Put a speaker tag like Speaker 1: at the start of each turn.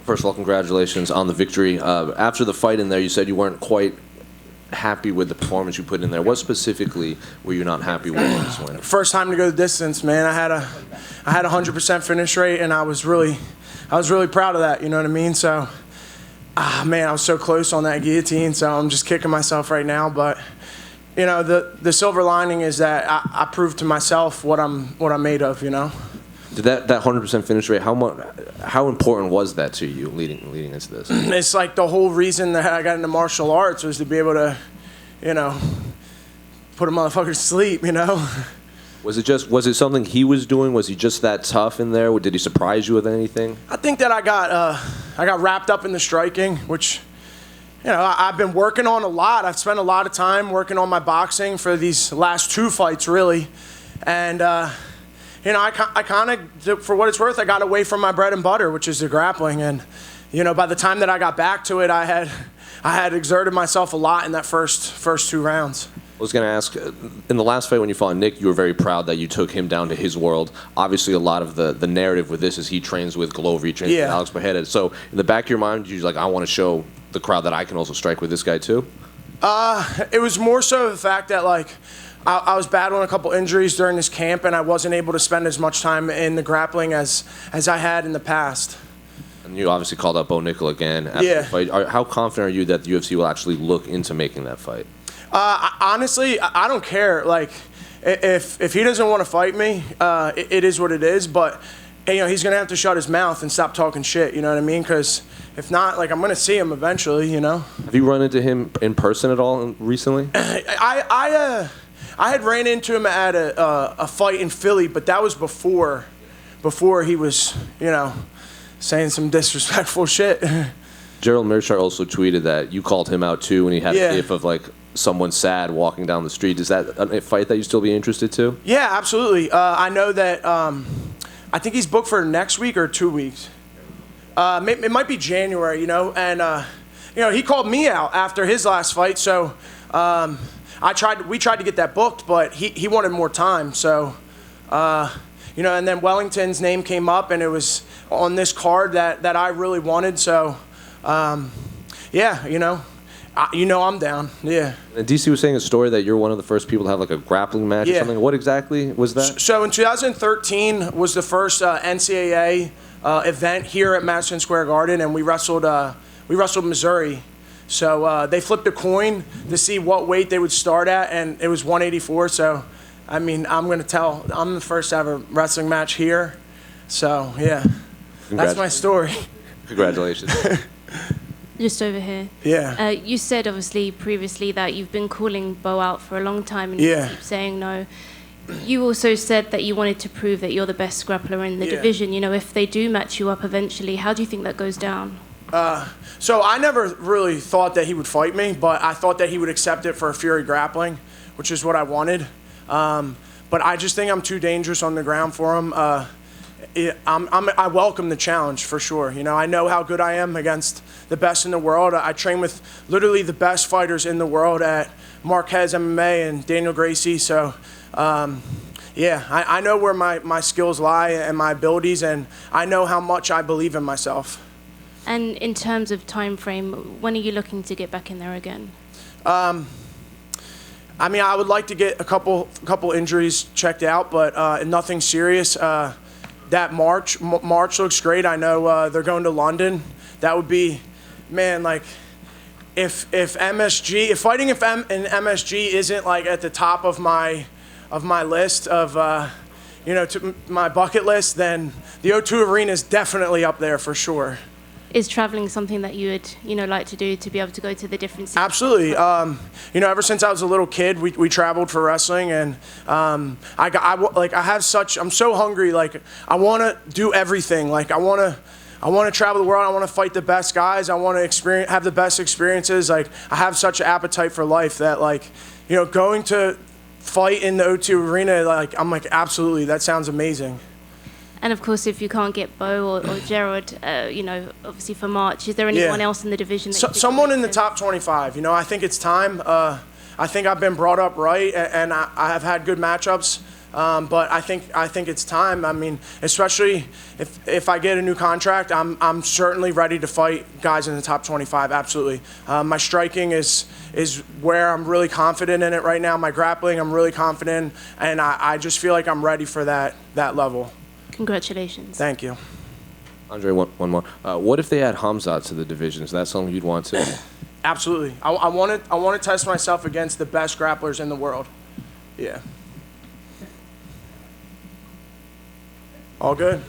Speaker 1: First of all, congratulations on the victory. After the fight in there, you said you weren't quite happy with the performance you put in there. What specifically were you not happy with in this win?
Speaker 2: First time to go the distance, man. I had a 100% finish rate, and I was really proud of that. You know what I mean? So, man, I was so close on that guillotine. So I'm just kicking myself right now. But you know, the silver lining is that I proved to myself what I'm made of. You know.
Speaker 1: Did that 100% finish rate, how important was that to you leading into this?
Speaker 2: It's like the whole reason that I got into martial arts was to be able to, you know, put a motherfucker to sleep, you know.
Speaker 1: Was it something he was doing? Was he just that tough in there? Did he surprise you with anything?
Speaker 2: I think that I got wrapped up in the striking, which, you know, I've been working on a lot. I've spent a lot of time working on my boxing for these last 2 fights, really. And, you know, I kind of, for what it's worth, I got away from my bread and butter, which is the grappling. And, you know, by the time that I got back to it, I had exerted myself a lot in that first 2 rounds.
Speaker 1: I was going to ask, in the last fight when you fought Nick, you were very proud that you took him down to his world. Obviously, a lot of the narrative with this is he trains with Glover, he trains with Alex Beheaded. So in the back of your mind, you're like, I want to show the crowd that I can also strike with this guy too?
Speaker 2: It was more so the fact that, like, I was battling a couple injuries during this camp, and I wasn't able to spend as much time in the grappling as I had in the past.
Speaker 1: And you obviously called out Bo Nickel again after the fight. How confident are you that the UFC will actually look into making that fight?
Speaker 2: Honestly, I don't care. Like, if he doesn't want to fight me, it is what it is. But, you know, he's going to have to shut his mouth and stop talking shit, you know what I mean? Because if not, like, I'm going to see him eventually, you know?
Speaker 1: Have you run into him in person at all recently?
Speaker 2: I had ran into him at a fight in Philly, but that was before he was, you know, saying some disrespectful shit.
Speaker 1: Gerald Mearshart also tweeted that you called him out too when he had a gif of like someone sad walking down the street. Is that a fight that you still be interested to?
Speaker 2: Yeah, absolutely. I know that I think he's booked for next week or 2 weeks. It might be January, you know, and you know, he called me out after his last fight, so we tried to get that booked, but he wanted more time. So, you know, and then Wellington's name came up, and it was on this card that I really wanted. So, yeah, you know, I'm down. Yeah.
Speaker 1: And DC was saying a story that you're one of the first people to have like a grappling match or something. What exactly was that?
Speaker 2: So in 2013 was the first NCAA event here at Madison Square Garden, and we wrestled Missouri. So they flipped a coin to see what weight they would start at, and it was 184. So, I mean, I'm the first ever wrestling match here. So, yeah, that's my story.
Speaker 1: Congratulations.
Speaker 3: Just over here.
Speaker 2: Yeah.
Speaker 3: You said, obviously, previously that you've been calling Bo out for a long time, and you keep saying no. You also said that you wanted to prove that you're the best grappler in the division. You know, if they do match you up eventually, how do you think that goes down?
Speaker 2: So I never really thought that he would fight me, but I thought that he would accept it for a Fury grappling, which is what I wanted. But I just think I'm too dangerous on the ground for him. I welcome the challenge for sure. You know, I know how good I am against the best in the world. I train with literally the best fighters in the world at Marquez MMA and Daniel Gracie. So, yeah, I know where my skills lie and my abilities, and I know how much I believe in myself.
Speaker 3: And in terms of time frame, when are you looking to get back in there again?
Speaker 2: I mean, I would like to get a couple injuries checked out, but nothing serious. That March looks great. I know they're going to London. That would be, man, like if fighting in MSG isn't like at the top of my list of you know, to my bucket list, then the O2 Arena is definitely up there for sure.
Speaker 3: Is traveling something that you would, you know, like to do, to be able to go to the different cities?
Speaker 2: Absolutely. You know, ever since I was a little kid, we traveled for wrestling, and I'm so hungry. Like, I want to do everything. Like, I want to travel the world. I want to fight the best guys. I want to have the best experiences. Like, I have such an appetite for life that, like, you know, going to fight in the O2 Arena, like, I'm like, absolutely, that sounds amazing.
Speaker 3: And of course, if you can't get Bo or Gerald, you know, obviously for March, is there anyone else in the division? That
Speaker 2: someone in the top 25. You know, I think it's time. I think I've been brought up right, and I have had good matchups But I think it's time. I mean, especially if I get a new contract, I'm certainly ready to fight guys in the top 25. Absolutely. My striking is where I'm really confident in it right now. My grappling, I'm really confident, and I just feel like I'm ready for that level.
Speaker 3: Congratulations.
Speaker 2: Thank you.
Speaker 1: Andre, one more. What if they add Hamzat to the division? Is that something you'd want to?
Speaker 2: Absolutely. I want to test myself against the best grapplers in the world. Yeah. All good.